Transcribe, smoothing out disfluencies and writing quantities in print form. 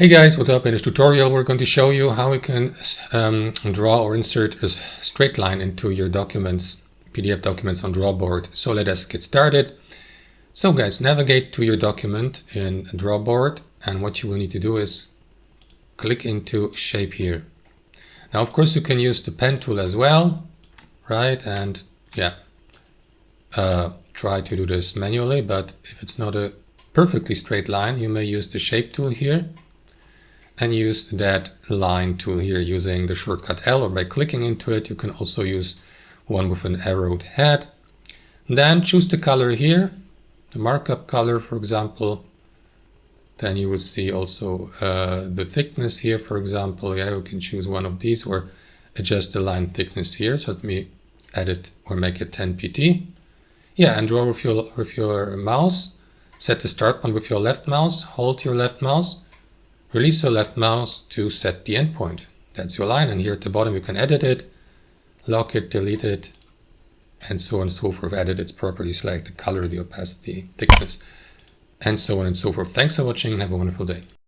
Hey guys, what's up? In this tutorial we're going to show you how we can draw or insert a straight line into your documents, PDF documents on Drawboard. So let us get started. So guys, navigate to your document in Drawboard, and what you will need to do is click into shape here. Now of course you can use the pen tool as well, right? And yeah, try to do this manually, but if it's not a perfectly straight line, you may use the shape tool here and use that line tool here using the shortcut L, or by clicking into it. You can also use one with an arrowed head. Then choose the color here, the markup color, for example. Then you will see also the thickness here, for example. Yeah, you can choose one of these or adjust the line thickness here. So let me edit or make it 10 pt. Yeah, and draw with your mouse. Set the start point with your left mouse, hold your left mouse, release your left mouse to set the endpoint. That's your line, and here at the bottom you can edit it, lock it, delete it, and so on and so forth. Edit its properties like the color, the opacity, thickness, and so on and so forth. Thanks for watching and have a wonderful day.